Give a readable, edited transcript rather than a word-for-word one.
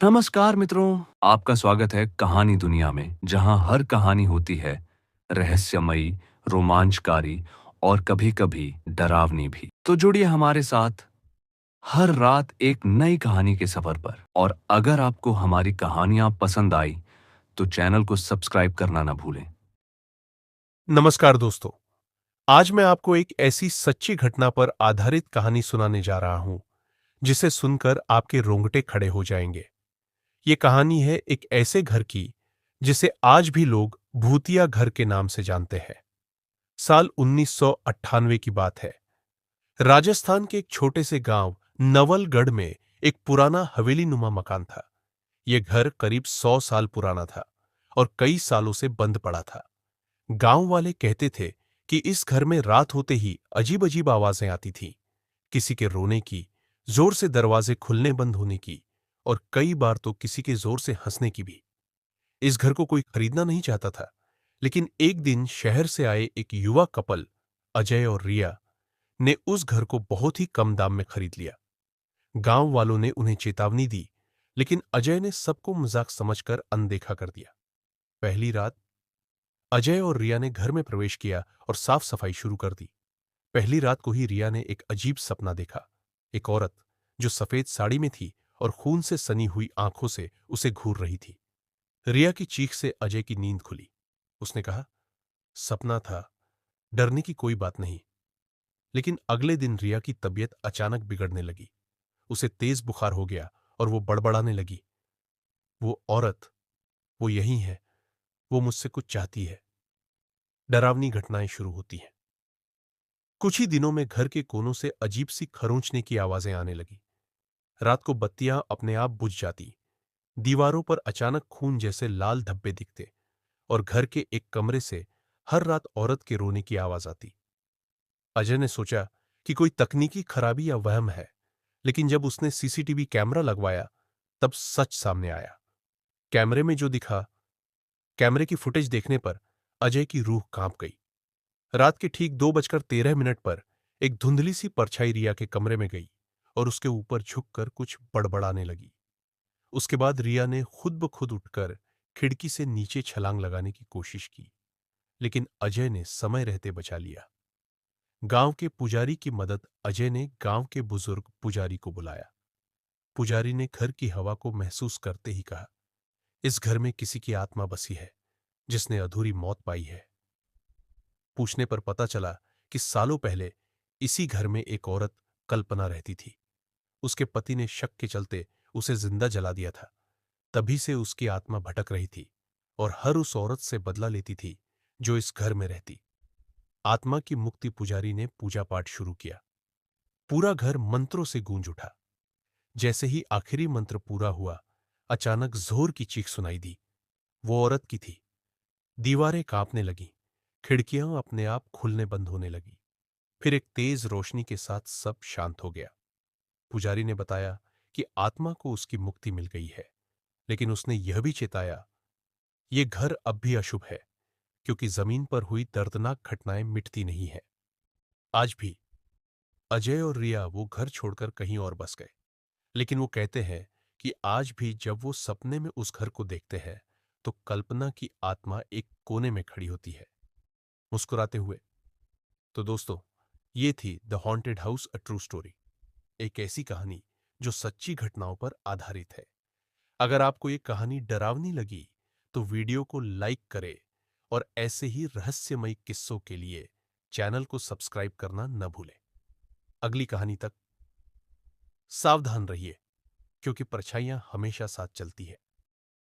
नमस्कार मित्रों, आपका स्वागत है कहानी दुनिया में, जहां हर कहानी होती है रहस्यमयी, रोमांचकारी और कभी-कभी डरावनी भी। तो जुड़िए हमारे साथ हर रात एक नई कहानी के सफर पर। और अगर आपको हमारी कहानियां पसंद आई, तो चैनल को सब्सक्राइब करना ना भूलें। नमस्कार दोस्तों। आज मैं आपको एक ऐसी सच्ची घटना पर आधारित कहानी सुनाने जा रहा हूं जिसे सुनकर आपके रोंगटे खड़े हो जाएंगे। ये कहानी है एक ऐसे घर की जिसे आज भी लोग भूतिया घर के नाम से जानते हैं। साल 1998 की बात है। राजस्थान के एक छोटे से गांव नवलगढ़ में एक पुराना हवेली नुमा मकान था। यह घर करीब 100 साल पुराना था और कई सालों से बंद पड़ा था। गांव वाले कहते थे कि इस घर में रात होते ही अजीब अजीब आवाजें आती थीं, किसी के रोने की, जोर से दरवाजे खुलने बंद होने की और कई बार तो किसी के जोर से हंसने की भी। इस घर को कोई खरीदना नहीं चाहता था, लेकिन एक दिन शहर से आए एक युवा कपल अजय और रिया ने उस घर को बहुत ही कम दाम में खरीद लिया। गांव वालों ने उन्हें चेतावनी दी, लेकिन अजय ने सबको मजाक समझकर अनदेखा कर दिया। पहली रात अजय और रिया ने घर में प्रवेश किया और साफ सफाई शुरू कर दी। पहली रात को ही रिया ने एक अजीब सपना देखा। एक औरत जो सफेद साड़ी में थी और खून से सनी हुई आंखों से उसे घूर रही थी। रिया की चीख से अजय की नींद खुली। उसने कहा, सपना था, डरने की कोई बात नहीं। लेकिन अगले दिन रिया की तबीयत अचानक बिगड़ने लगी। उसे तेज बुखार हो गया और वो बड़बड़ाने लगी। वो औरत, वो यही है, वो मुझसे कुछ चाहती है। डरावनी घटनाएं शुरू होती हैं। कुछ ही दिनों में घर के कोनों से अजीब सी खरोंचने की आवाजें आने लगी। रात को बत्तियां अपने आप बुझ जाती। दीवारों पर अचानक खून जैसे लाल धब्बे दिखते और घर के एक कमरे से हर रात औरत के रोने की आवाज आती। अजय ने सोचा कि कोई तकनीकी खराबी या वहम है, लेकिन जब उसने सीसीटीवी कैमरा लगवाया, तब सच सामने आया। कैमरे में जो दिखा, कैमरे की फुटेज देखने पर अजय की रूह कांप गई। रात के ठीक 2:13 पर एक धुंधली सी परछाई रिया के कमरे में गई और उसके ऊपर झुककर कुछ बड़बड़ाने लगी। उसके बाद रिया ने खुद ब खुद उठकर खिड़की से नीचे छलांग लगाने की कोशिश की, लेकिन अजय ने समय रहते बचा लिया। गांव के पुजारी की मदद अजय ने गांव के बुजुर्ग पुजारी को बुलाया। पुजारी ने घर की हवा को महसूस करते ही कहा, इस घर में किसी की आत्मा बसी है, जिसने अधूरी मौत पाई है। पूछने पर पता चला कि सालों पहले इसी घर में एक औरत कल्पना रहती थी। उसके पति ने शक के चलते उसे जिंदा जला दिया था। तभी से उसकी आत्मा भटक रही थी और हर उस औरत से बदला लेती थी जो इस घर में रहती। आत्मा की मुक्ति पुजारी ने पूजा पाठ शुरू किया। पूरा घर मंत्रों से गूंज उठा। जैसे ही आखिरी मंत्र पूरा हुआ, अचानक जोर की चीख सुनाई दी। वो औरत की थी। दीवारें कांपने लगीं, खिड़कियां अपने आप खुलने बंद होने लगीं। फिर एक तेज रोशनी के साथ सब शांत हो गया। पुजारी ने बताया कि आत्मा को उसकी मुक्ति मिल गई है, लेकिन उसने यह भी चेताया, ये घर अब भी अशुभ है, क्योंकि जमीन पर हुई दर्दनाक घटनाएं मिटती नहीं है। आज भी अजय और रिया वो घर छोड़कर कहीं और बस गए, लेकिन वो कहते हैं कि आज भी जब वो सपने में उस घर को देखते हैं, तो कल्पना की आत्मा एक कोने में खड़ी होती है, मुस्कुराते हुए। तो दोस्तों, ये थी the haunted house a true story, एक ऐसी कहानी जो सच्ची घटनाओं पर आधारित है। अगर आपको ये कहानी डरावनी लगी, तो वीडियो को लाइक करें और ऐसे ही रहस्यमयी किस्सों के लिए चैनल को सब्सक्राइब करना न भूलें। अगली कहानी तक सावधान रहिए, क्योंकि परछाइयां हमेशा साथ चलती है।